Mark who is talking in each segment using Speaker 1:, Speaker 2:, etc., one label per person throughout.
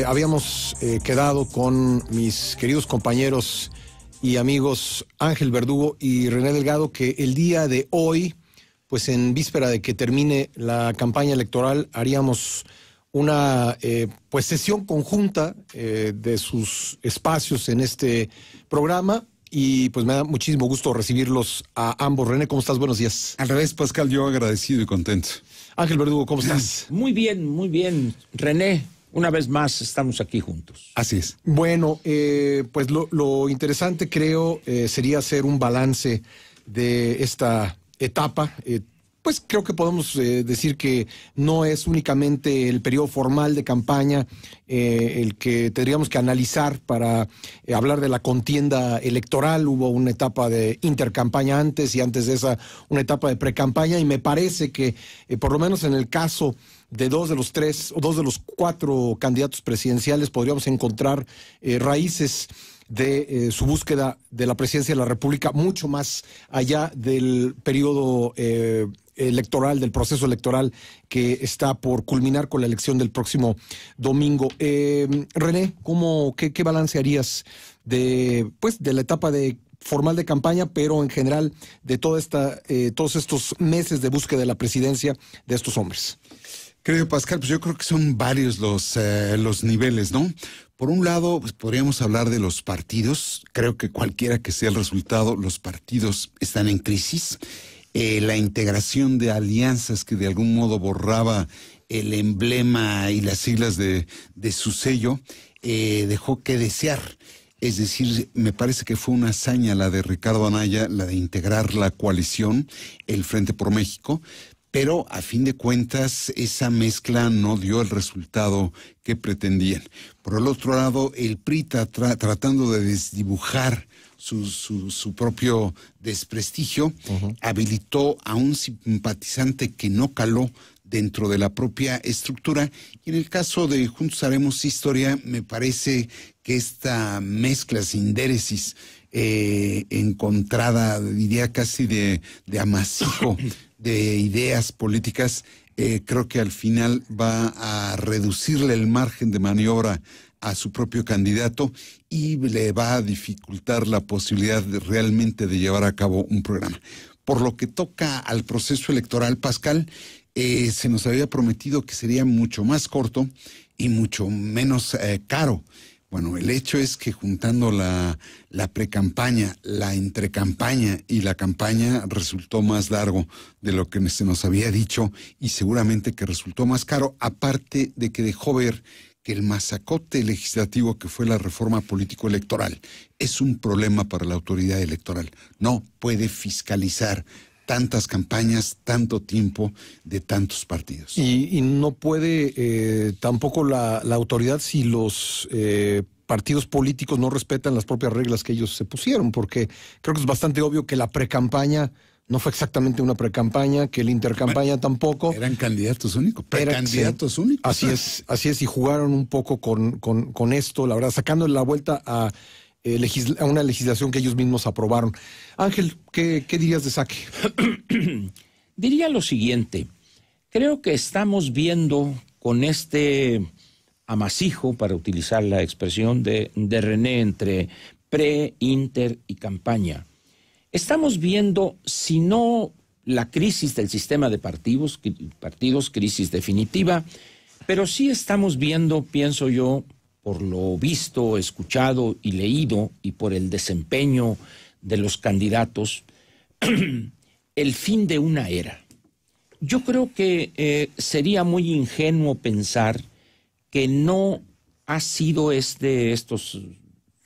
Speaker 1: habíamos quedado con mis queridos compañeros y amigos Ángel Verdugo y René Delgado que el día de hoy, pues en víspera de que termine la campaña electoral, haríamos una pues sesión conjunta de sus espacios en este programa. Y pues me da muchísimo gusto recibirlos a ambos. René, ¿cómo estás? Buenos días.
Speaker 2: Al revés, Pascal, yo agradecido y contento.
Speaker 1: Ángel Verdugo, ¿cómo estás?
Speaker 3: Muy bien. René, una vez más estamos aquí juntos.
Speaker 2: Así es.
Speaker 1: Bueno, pues lo interesante creo sería hacer un balance de esta etapa. Pues creo que podemos decir que no es únicamente el periodo formal de campaña el que tendríamos que analizar para hablar de la contienda electoral. Hubo una etapa de intercampaña antes y antes de esa una etapa de precampaña, y me parece que por lo menos en el caso de dos de los cuatro candidatos presidenciales podríamos encontrar raíces de su búsqueda de la presidencia de la República mucho más allá del periodo electoral, del proceso electoral que está por culminar con la elección del próximo domingo. René, qué balance harías de la etapa formal de campaña, pero en general de todos estos meses de búsqueda de la presidencia de estos hombres?
Speaker 2: Querido Pascal, pues yo creo que son varios los niveles, ¿no? Por un lado, pues podríamos hablar de los partidos. Creo que cualquiera que sea el resultado, los partidos están en crisis. La integración de alianzas que de algún modo borraba el emblema y las siglas de su sello, dejó que desear. Es decir, me parece que fue una hazaña la de Ricardo Anaya, la de integrar la coalición, el Frente por México, pero a fin de cuentas esa mezcla no dio el resultado que pretendían. Por el otro lado, el PRI tratando de desdibujar su propio desprestigio, habilitó a un simpatizante que no caló dentro de la propia estructura. Y en el caso de Juntos Haremos Historia, me parece que esta mezcla sindéresis encontrada, diría casi de amasijo de ideas políticas, creo que al final va a reducirle el margen de maniobra a su propio candidato y le va a dificultar la posibilidad realmente de llevar a cabo un programa. Por lo que toca al proceso electoral, Pascal, se nos había prometido que sería mucho más corto y mucho menos caro. Bueno, el hecho es que juntando la precampaña, la entrecampaña y la campaña resultó más largo de lo que se nos había dicho, y seguramente que resultó más caro, aparte de que dejó ver que el masacote legislativo que fue la reforma político-electoral es un problema para la autoridad electoral. No puede fiscalizar tantas campañas, tanto tiempo de tantos partidos.
Speaker 1: Y no puede tampoco la autoridad si los partidos políticos no respetan las propias reglas que ellos se pusieron, porque creo que es bastante obvio que la precampaña no fue exactamente una precampaña, que la intercampaña tampoco.
Speaker 2: Eran candidatos únicos, precandidatos únicos.
Speaker 1: Así es, y jugaron un poco con esto, la verdad, sacándole la vuelta a una legislación que ellos mismos aprobaron. Ángel, ¿qué dirías de saque?
Speaker 3: Diría lo siguiente: creo que estamos viendo con este amasijo, para utilizar la expresión de René, entre pre, inter y campaña, estamos viendo, si no la crisis del sistema de partidos, crisis definitiva, pero sí estamos viendo, pienso yo, por lo visto, escuchado y leído, y por el desempeño de los candidatos, el fin de una era. Yo creo que sería muy ingenuo pensar que no ha sido estos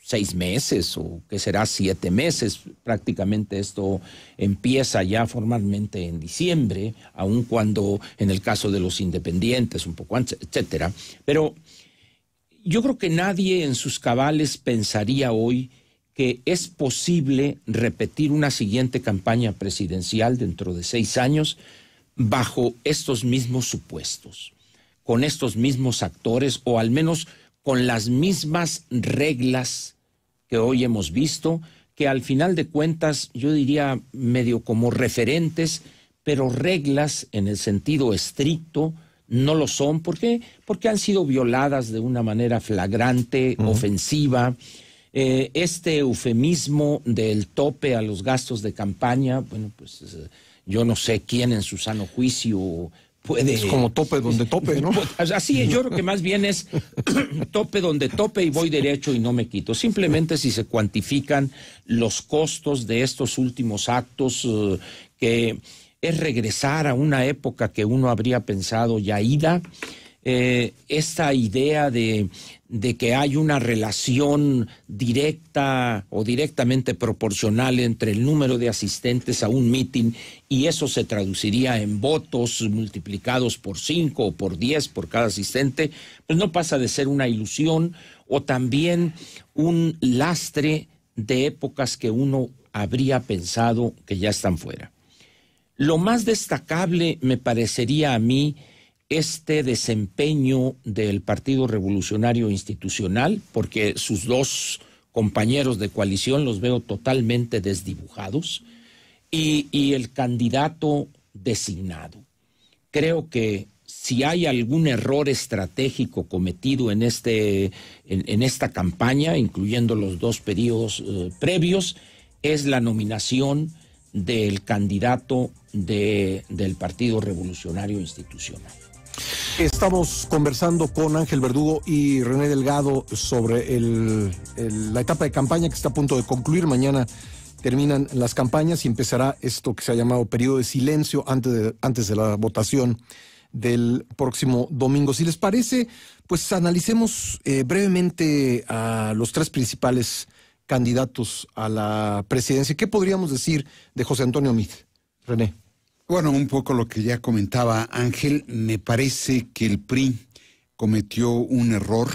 Speaker 3: 6 meses, o que será 7 meses, prácticamente esto empieza ya formalmente en diciembre, aun cuando en el caso de los independientes, un poco antes, etcétera. Pero yo creo que nadie en sus cabales pensaría hoy que es posible repetir una siguiente campaña presidencial dentro de 6 años bajo estos mismos supuestos, con estos mismos actores, o al menos con las mismas reglas que hoy hemos visto, que al final de cuentas yo diría medio como referentes, pero reglas en el sentido estricto no lo son. ¿Por qué? Porque han sido violadas de una manera flagrante, ofensiva. Este eufemismo del tope a los gastos de campaña, bueno, pues yo no sé quién en su sano juicio puede...
Speaker 1: Es como tope donde tope, ¿no?
Speaker 3: Así es, yo creo que más bien es tope donde tope y voy derecho y no me quito. Simplemente si se cuantifican los costos de estos últimos actos, que es regresar a una época que uno habría pensado ya ida, esta idea de que hay una relación directa o directamente proporcional entre el número de asistentes a un mitin y eso se traduciría en votos multiplicados por 5 o por 10 por cada asistente, pues no pasa de ser una ilusión o también un lastre de épocas que uno habría pensado que ya están fuera. Lo más destacable me parecería a mí este desempeño del Partido Revolucionario Institucional, porque sus dos compañeros de coalición los veo totalmente desdibujados, y el candidato designado. Creo que si hay algún error estratégico cometido en esta campaña, incluyendo los dos periodos previos, es la nominación del candidato del Partido Revolucionario Institucional.
Speaker 1: Estamos conversando con Ángel Verdugo y René Delgado sobre la etapa de campaña que está a punto de concluir. Mañana terminan las campañas y empezará esto que se ha llamado periodo de silencio antes de la votación del próximo domingo. Si les parece, pues analicemos brevemente a los tres principales candidatos a la presidencia. ¿Qué podríamos decir de José Antonio Meade? René.
Speaker 2: Bueno, un poco lo que ya comentaba Ángel, me parece que el PRI cometió un error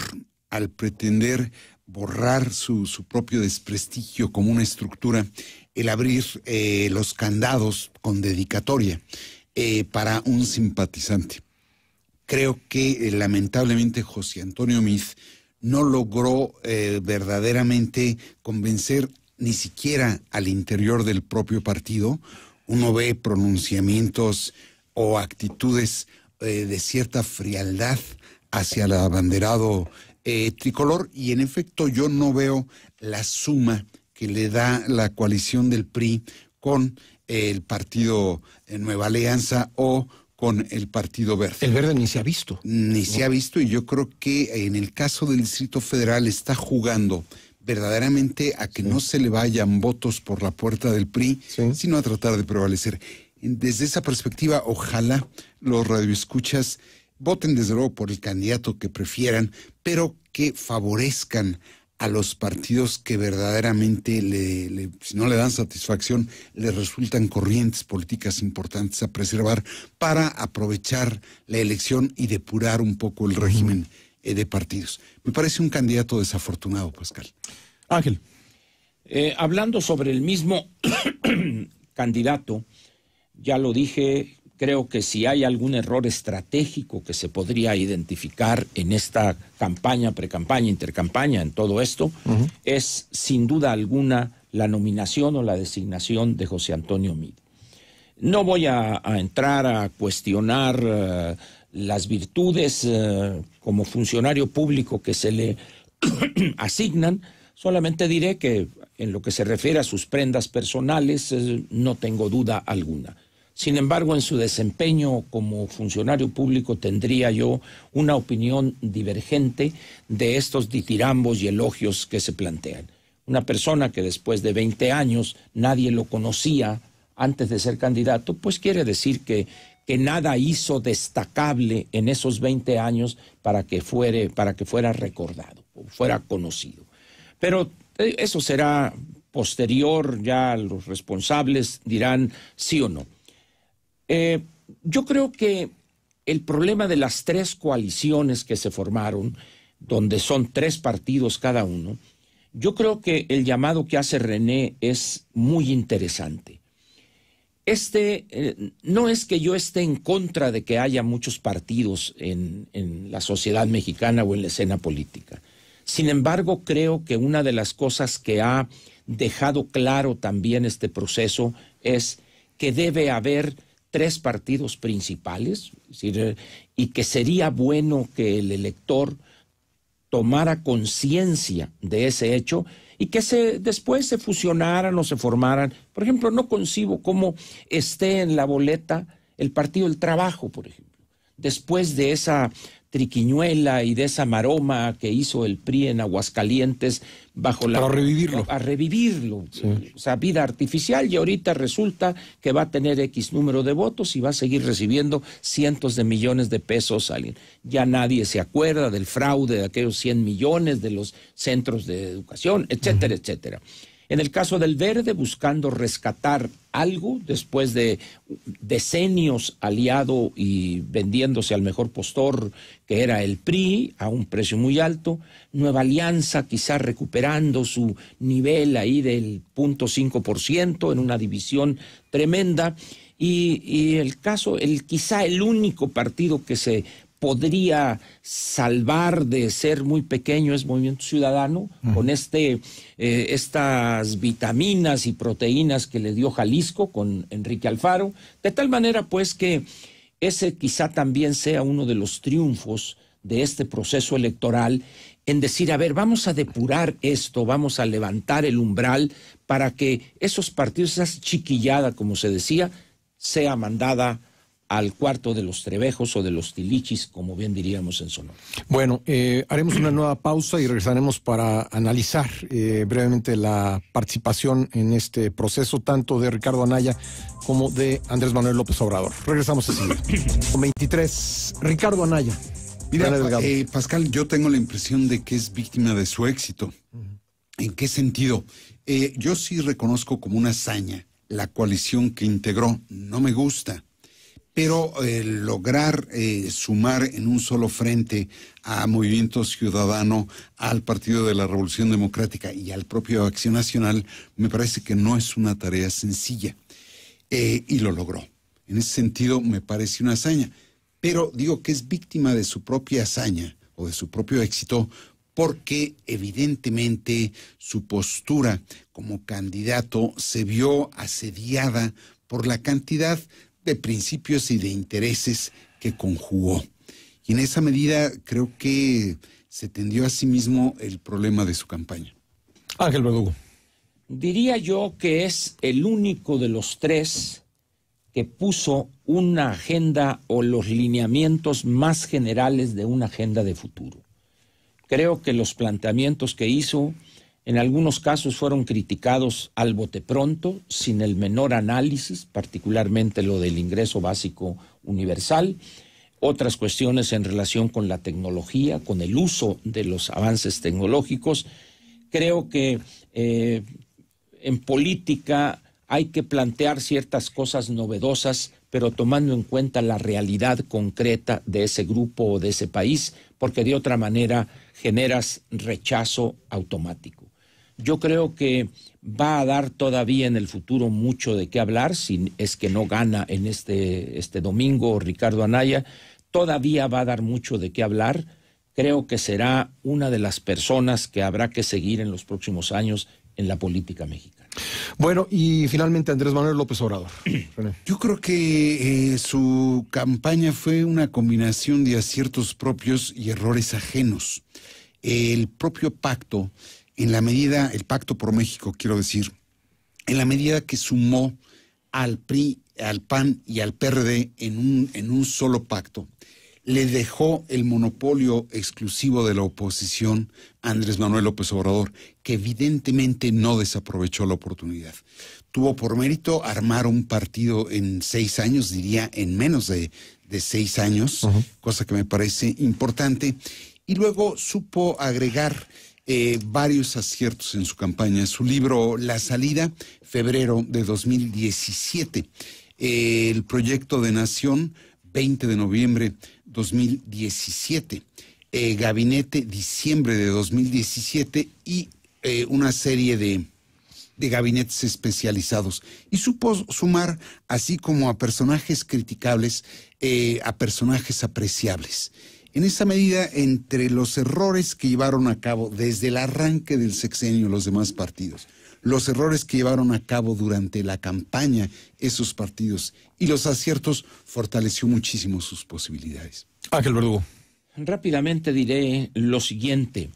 Speaker 2: al pretender borrar su propio desprestigio como una estructura, el abrir los candados con dedicatoria para un simpatizante. Creo que lamentablemente José Antonio Meade no logró verdaderamente convencer ni siquiera al interior del propio partido. Uno ve pronunciamientos o actitudes de cierta frialdad hacia el abanderado tricolor y en efecto yo no veo la suma que le da la coalición del PRI con el partido Nueva Alianza o con el Partido Verde.
Speaker 1: El Verde ni se ha visto.
Speaker 2: Ni se ha visto y yo creo que en el caso del Distrito Federal está jugando verdaderamente a que no se le vayan votos por la puerta del PRI, sino a tratar de prevalecer. Desde esa perspectiva, ojalá los radioescuchas voten desde luego por el candidato que prefieran, pero que favorezcan a los partidos que verdaderamente, si no le dan satisfacción, le resultan corrientes políticas importantes a preservar para aprovechar la elección y depurar un poco el régimen de partidos. Me parece un candidato desafortunado, Pascal.
Speaker 1: Ángel.
Speaker 3: Hablando sobre el mismo candidato, ya lo dije, creo que si hay algún error estratégico que se podría identificar en esta campaña, precampaña, intercampaña, en todo esto, es sin duda alguna la nominación o la designación de José Antonio Meade. No voy a entrar a cuestionar las virtudes como funcionario público que se le asignan, solamente diré que en lo que se refiere a sus prendas personales no tengo duda alguna. Sin embargo, en su desempeño como funcionario público tendría yo una opinión divergente de estos ditirambos y elogios que se plantean. Una persona que después de 20 años nadie lo conocía antes de ser candidato, pues quiere decir que nada hizo destacable en esos 20 años para que fuera recordado o fuera conocido. Pero eso será posterior, ya los responsables dirán sí o no. Yo creo que el problema de las tres coaliciones que se formaron, donde son tres partidos cada uno, yo creo que el llamado que hace René es muy interesante. No es que yo esté en contra de que haya muchos partidos en la sociedad mexicana o en la escena política. Sin embargo, creo que una de las cosas que ha dejado claro también este proceso es que debe haber 3 partidos principales, es decir, y que sería bueno que el elector tomara conciencia de ese hecho y que después se fusionaran o se formaran. Por ejemplo, no concibo cómo esté en la boleta el Partido del Trabajo, por ejemplo, después de esa triquiñuela y de esa maroma que hizo el PRI en Aguascalientes
Speaker 1: para revivirlo.
Speaker 3: A revivirlo,
Speaker 1: sí.
Speaker 3: O sea, vida artificial, y ahorita resulta que va a tener X número de votos y va a seguir recibiendo cientos de millones de pesos a alguien. Ya nadie se acuerda del fraude de aquellos 100 millones de los centros de educación, etcétera, etcétera. En el caso del Verde, buscando rescatar algo después de decenios aliado y vendiéndose al mejor postor, que era el PRI, a un precio muy alto. Nueva Alianza quizá recuperando su nivel ahí del 0.5% en una división tremenda. Y quizá el único partido que se podría salvar de ser muy pequeño es Movimiento Ciudadano, con estas vitaminas y proteínas que le dio Jalisco con Enrique Alfaro, de tal manera pues que ese quizá también sea uno de los triunfos de este proceso electoral, en decir, a ver, vamos a depurar esto, vamos a levantar el umbral para que esos partidos, esa chiquillada, como se decía, sea mandada al cuarto de los Trevejos o de los Tilichis, como bien diríamos en Sonora.
Speaker 1: Bueno, haremos una nueva pausa y regresaremos para analizar brevemente la participación en este proceso, tanto de Ricardo Anaya como de Andrés Manuel López Obrador. Regresamos así. Con 23, Ricardo Anaya.
Speaker 2: Mira, Pascal, yo tengo la impresión de que es víctima de su éxito. ¿En qué sentido? Yo sí reconozco como una hazaña la coalición que integró. No me gusta. Pero lograr sumar en un solo frente a Movimiento Ciudadano, al Partido de la Revolución Democrática y al propio Acción Nacional, me parece que no es una tarea sencilla. Y lo logró. En ese sentido, me parece una hazaña. Pero digo que es víctima de su propia hazaña o de su propio éxito, porque evidentemente su postura como candidato se vio asediada por la cantidad de principios y de intereses que conjugó. Y en esa medida creo que se tendió a sí mismo el problema de su campaña.
Speaker 1: Ángel Verdugo.
Speaker 3: Diría yo que es el único de los 3 que puso una agenda o los lineamientos más generales de una agenda de futuro. Creo que los planteamientos que hizo en algunos casos fueron criticados al bote pronto, sin el menor análisis, particularmente lo del ingreso básico universal, otras cuestiones en relación con la tecnología, con el uso de los avances tecnológicos. Creo que en política hay que plantear ciertas cosas novedosas, pero tomando en cuenta la realidad concreta de ese grupo o de ese país, porque de otra manera generas rechazo automático. Yo creo que va a dar todavía en el futuro mucho de qué hablar, si es que no gana en este domingo Ricardo Anaya, todavía va a dar mucho de qué hablar. Creo que será una de las personas que habrá que seguir en los próximos años en la política mexicana.
Speaker 1: Bueno, y finalmente Andrés Manuel López Obrador.
Speaker 2: Yo creo que su campaña fue una combinación de aciertos propios y errores ajenos. El propio pacto, el Pacto por México, quiero decir, en la medida que sumó al PRI, al PAN y al PRD en un solo pacto, le dejó el monopolio exclusivo de la oposición a Andrés Manuel López Obrador, que evidentemente no desaprovechó la oportunidad. Tuvo por mérito armar un partido en 6 años, diría en menos de 6 años, cosa que me parece importante, y luego supo agregar varios aciertos en su campaña. Su libro La Salida, febrero de 2017. El Proyecto de Nación, 20 de noviembre 2017. Gabinete, diciembre de 2017. Y una serie de gabinetes especializados. Y supo sumar, así como a personajes criticables, a personajes apreciables. En esa medida, entre los errores que llevaron a cabo desde el arranque del sexenio los demás partidos, los errores que llevaron a cabo durante la campaña esos partidos y los aciertos, fortaleció muchísimo sus posibilidades.
Speaker 1: Ángel Verdugo.
Speaker 3: Rápidamente diré lo siguiente.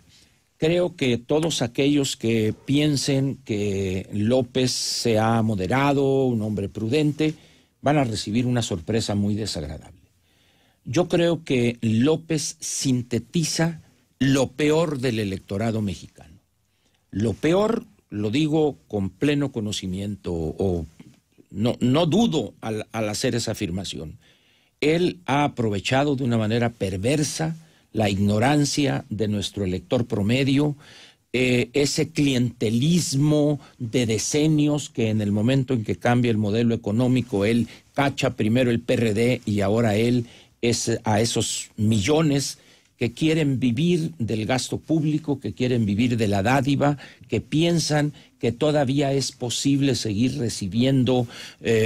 Speaker 3: Creo que todos aquellos que piensen que López sea moderado, un hombre prudente, van a recibir una sorpresa muy desagradable. Yo creo que López sintetiza lo peor del electorado mexicano. Lo peor, lo digo con pleno conocimiento, o no dudo al hacer esa afirmación. Él ha aprovechado de una manera perversa la ignorancia de nuestro elector promedio, ese clientelismo de decenios que en el momento en que cambia el modelo económico, él cacha primero el PRD y ahora él es a esos millones que quieren vivir del gasto público, que quieren vivir de la dádiva, que piensan que todavía es posible seguir recibiendo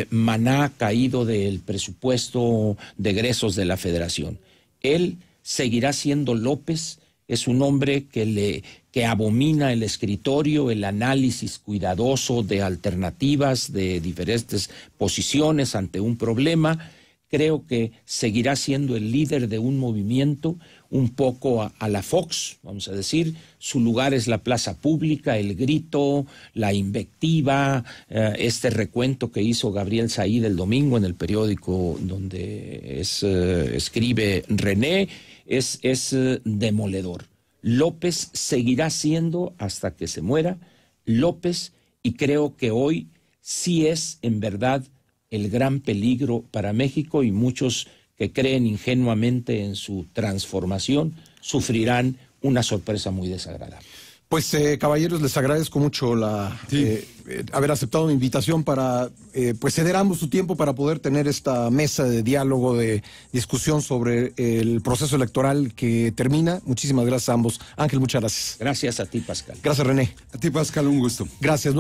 Speaker 3: maná caído del presupuesto de egresos de la Federación. Él seguirá siendo López, es un hombre que abomina el escritorio, el análisis cuidadoso de alternativas, de diferentes posiciones ante un problema. Creo que seguirá siendo el líder de un movimiento, un poco a la Fox, vamos a decir. Su lugar es la plaza pública, el grito, la invectiva, este recuento que hizo Gabriel Said el domingo en el periódico donde escribe René, es demoledor. López seguirá siendo, hasta que se muera, López, y creo que hoy sí es, en verdad, el gran peligro para México, y muchos que creen ingenuamente en su transformación sufrirán una sorpresa muy desagradable.
Speaker 1: Pues caballeros, les agradezco mucho haber aceptado mi invitación para pues ceder ambos su tiempo para poder tener esta mesa de diálogo, de discusión sobre el proceso electoral que termina. Muchísimas gracias a ambos. Ángel, muchas gracias.
Speaker 3: Gracias a ti, Pascal.
Speaker 1: Gracias, René.
Speaker 2: A ti, Pascal, un gusto.
Speaker 1: Gracias.